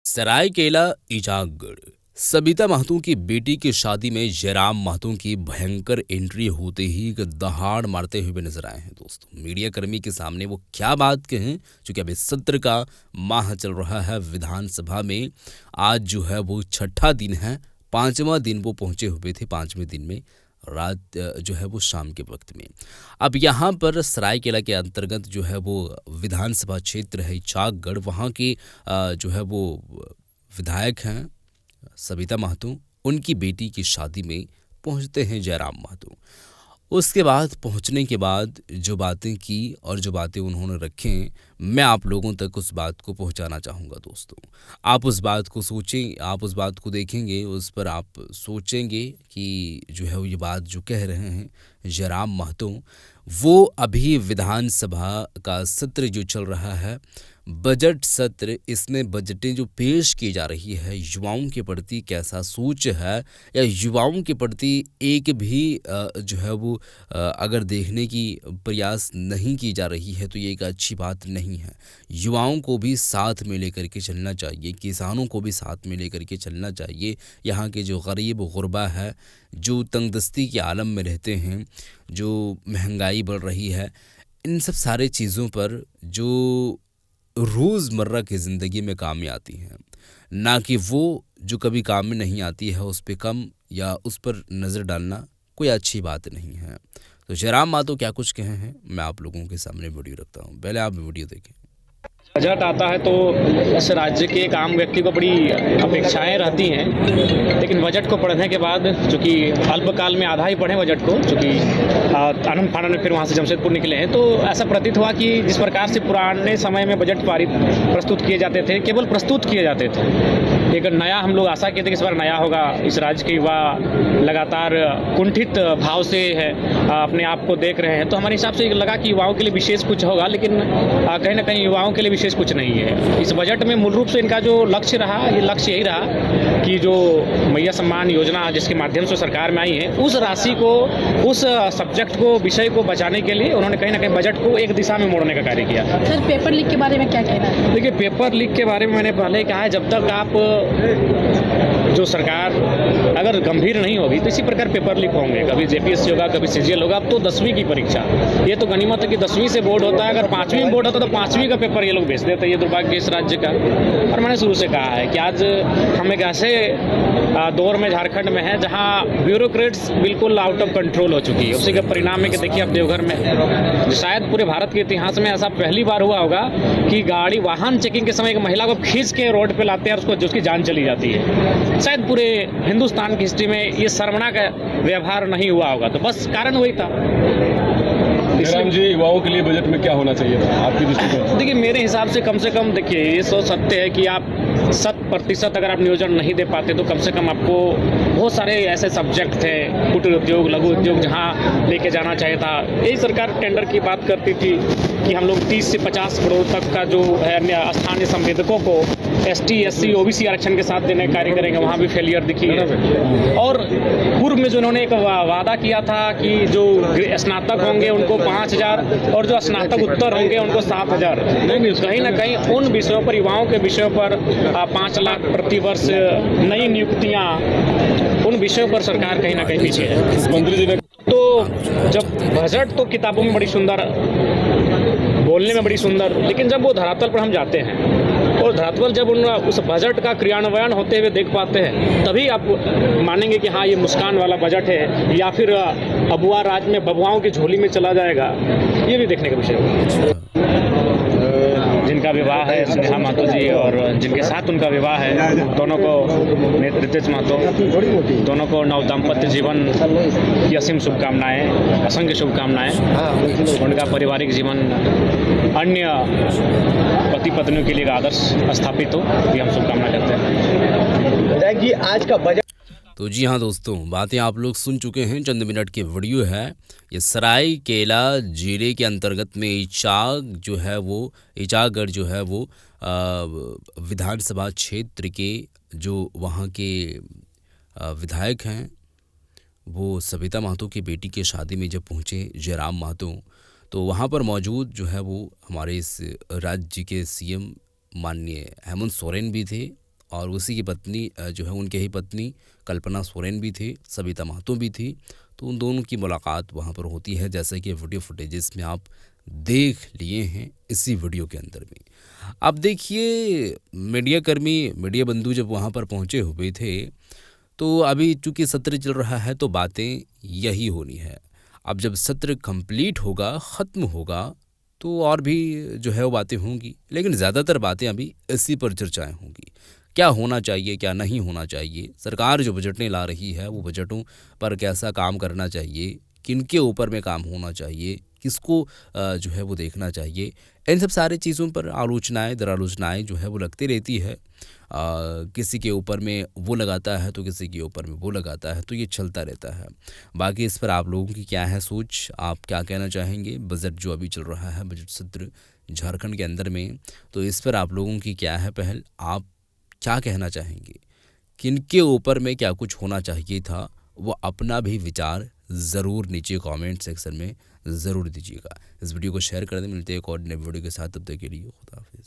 सरायकेला ईचाकगढ़। सबिता महतो की बेटी की शादी में जयराम महतो की भयंकर एंट्री होते ही एक दहाड़ मारते हुए नजर आए हैं। दोस्तों, मीडिया कर्मी के सामने वो क्या बात कहें, क्योंकि अभी सत्र का माह चल रहा है विधानसभा में। आज जो है वो छठा दिन है, पांचवा दिन वो पहुंचे हुए थे। पांचवें दिन में रात जो है वो शाम के वक्त में अब यहाँ पर सरायकेला के अंतर्गत जो है वो विधानसभा क्षेत्र है इचाकगढ़। वहाँ के जो है वो विधायक हैं सबिता महतो। उनकी बेटी की शादी में पहुंचते हैं जयराम महतो। उसके बाद पहुंचने के बाद जो बातें की और जो बातें उन्होंने रखें, मैं आप लोगों तक उस बात को पहुंचाना चाहूँगा। दोस्तों, आप उस बात को सोचें, आप उस बात को देखेंगे, उस पर आप सोचेंगे कि जो है वो ये बात जो कह रहे हैं जयराम महतो, वो अभी विधानसभा का सत्र जो चल रहा है, बजट सत्र, इसमें बजटें जो पेश की जा रही है, युवाओं के प्रति कैसा सोच है या युवाओं के प्रति एक भी जो है वो अगर देखने की प्रयास नहीं की जा रही है तो ये एक अच्छी बात नहीं है। युवाओं को भी साथ में लेकर के चलना चाहिए, किसानों को भी साथ में लेकर के चलना चाहिए। यहाँ के जो गरीब गुरबा है, जो तंगदस्ती के आलम में रहते हैं, जो महंगाई बढ़ रही है, इन सब सारे चीज़ों पर जो रोज़मर्रा की ज़िंदगी में काम में आती हैं, ना कि वो जो कभी काम में नहीं आती है उस पे कम या उस पर नज़र डालना कोई अच्छी बात नहीं है। तो जयराम महतो क्या कुछ कहे हैं, मैं आप लोगों के सामने वीडियो रखता हूँ। पहले आप वीडियो देखें। बजट आता है तो इस राज्य के एक आम व्यक्ति को बड़ी अपेक्षाएं रहती हैं, लेकिन बजट को पढ़ने के बाद, चूँकि अल्पकाल में आधा ही पढ़े बजट को, चूँकि आनंद फानन में फिर वहाँ से जमशेदपुर निकले हैं, तो ऐसा प्रतीत हुआ कि जिस प्रकार से पुराने समय में बजट प्रस्तुत किए जाते थे, केवल प्रस्तुत किए जाते थे। एक नया हम लोग आशा किए थे कि इस बार नया होगा। इस राज्य के युवा लगातार कुंठित भाव से है अपने आप को देख रहे हैं, तो हमारे हिसाब से लगा कि युवाओं के लिए विशेष कुछ होगा, लेकिन कहीं ना कहीं युवाओं के लिए विशेष कुछ नहीं है। इस बजट में मूल रूप से इनका जो लक्ष्य रहा, ये लक्ष्य यही रहा कि जो मैया सम्मान योजना जिसके माध्यम से सरकार में आई है, उस राशि को, उस सब्जेक्ट को, विषय को बचाने के लिए उन्होंने कहीं ना कहीं बजट को एक दिशा में मोड़ने का कार्य किया। सर, पेपर लीक के बारे में क्या कहना है? देखिए, पेपर लीक के बारे में मैंने पहले ही कहा है, जब तक आप जो सरकार अगर गंभीर नहीं होगी तो इसी प्रकार पेपर लीक होंगे। कभी जेपीएससी होगा, कभी सीजीएल होगा। अब तो 10वीं की परीक्षा, ये तो गनीमत है कि 10वीं से बोर्ड होता है। अगर 5वीं में बोर्ड होता तो 5वीं का पेपर ये लोग भेज देते। ये दुर्भाग्य इस राज्य का। और मैंने शुरू से कहा है कि आज हम एक ऐसे दौर में झारखंड में है जहां ब्यूरोक्रेट्स बिल्कुल आउट ऑफ कंट्रोल हो चुकी है। उसी का परिणाम है कि देखिए, अब देवघर में शायद पूरे भारत के इतिहास में ऐसा पहली बार हुआ होगा कि गाड़ी वाहन चेकिंग के समय एक महिला को खींच के रोड पे लाते हैं और उसको उसकी जान चली जाती है। शायद पूरे हिंदुस्तान की हिस्ट्री में ये शर्मनाक व्यवहार नहीं हुआ होगा। तो बस कारण वही था। जयराम जी, युवाओं के लिए बजट में क्या होना चाहिए था आपकी दृष्टि से? देखिए, मेरे हिसाब से कम देखिए, ये सोच सकते हैं कि आप 100% अगर आप नियोजन नहीं दे पाते तो कम से कम आपको बहुत सारे ऐसे सब्जेक्ट थे, कुटीर उद्योग, लघु उद्योग, जहां लेके जाना चाहिए था। यही सरकार टेंडर की बात करती थी कि हम लोग 30 से 50 करोड़ तक का जो है स्थानीय संवेदकों को ST SC OBC आरक्षण के साथ देने का कार्य करेंगे। वहाँ भी फेलियर दिखी है। और पूर्व में जो उन्होंने एक वादा किया था कि जो स्नातक होंगे उनको 5,000 और जो स्नातक उत्तर होंगे उनको 7,000, कहीं ना कहीं उन विषयों पर, युवाओं के विषयों पर 5 लाख प्रति वर्ष नई नियुक्तियाँ, उन विषयों पर सरकार कहीं ना कहीं पीछे है। मंत्री जी ने तो जब बजट तो किताबों में बड़ी सुंदर, बोलने में बड़ी सुंदर, लेकिन जब वो धरातल पर हम जाते हैं और धरातल जब उस बजट का क्रियान्वयन होते हुए देख पाते हैं, तभी आप मानेंगे कि हाँ, ये मुस्कान वाला बजट है या फिर अबुआ राज में बबुआओं की झोली में चला जाएगा। ये भी देखने का विषय होगा। जिनका विवाह है स्नेहा महतो जी और जिनके साथ उनका विवाह है, दोनों को, रितेश महतो, दोनों को नव दाम्पत्य जीवन की असीम शुभकामनाएं, असंख्य शुभकामनाएं। उनका पारिवारिक जीवन अन्य पति पत्नियों के लिए आदर्श स्थापित हो, ये हम शुभकामना करते हैं। जी, आज का बजट। तो जी हाँ दोस्तों, बातें आप लोग सुन चुके हैं। चंद मिनट की वीडियो है। ये सरायकेला जिले के अंतर्गत में इचाकगढ़ जो है वो विधानसभा क्षेत्र के जो वहाँ के विधायक हैं, वो सबिता महतो की बेटी की शादी में जब पहुँचे जयराम महतो, तो वहाँ पर मौजूद जो है वो हमारे इस राज्य के CM माननीय हेमंत सोरेन भी थे और उसी की पत्नी जो है उनके ही पत्नी कल्पना सोरेन भी थी, सविता महतो भी थी। तो उन दोनों की मुलाकात वहाँ पर होती है, जैसे कि वीडियो फुटेजेस में आप देख लिए हैं इसी वीडियो के अंदर में। अब देखिए, मीडिया कर्मी, मीडिया बंधु जब वहाँ पर पहुँचे हुए थे, तो अभी चूँकि सत्र चल रहा है तो बातें यही होनी है। अब जब सत्र कंप्लीट होगा, ख़त्म होगा, तो और भी जो है वो बातें होंगी, लेकिन ज़्यादातर बातें अभी इसी पर चर्चाएं होंगी। क्या होना चाहिए, क्या नहीं होना चाहिए, सरकार जो बजटें ला रही है वो बजटों पर कैसा काम करना चाहिए, किनके ऊपर में काम होना चाहिए, किसको जो है वो देखना चाहिए, इन सब सारी चीज़ों पर आलोचनाएं दरालोचनाएं जो है वो लगती रहती है। किसी के ऊपर में वो लगाता है तो किसी के ऊपर में वो लगाता है, तो ये चलता रहता है। बाकी इस पर आप लोगों की क्या है सोच, आप क्या कहना चाहेंगे? बजट जो अभी चल रहा है, बजट सत्र झारखंड के अंदर में, तो इस पर आप लोगों की क्या है पहल, आप क्या कहना चाहेंगे? किनके ऊपर में क्या कुछ होना चाहिए था, वो अपना भी विचार ज़रूर नीचे कमेंट सेक्शन में ज़रूर दीजिएगा। इस वीडियो को शेयर कर दें। मिलते हैं एक और नए वीडियो के साथ, तब तक के लिए खुदा हाफिज़।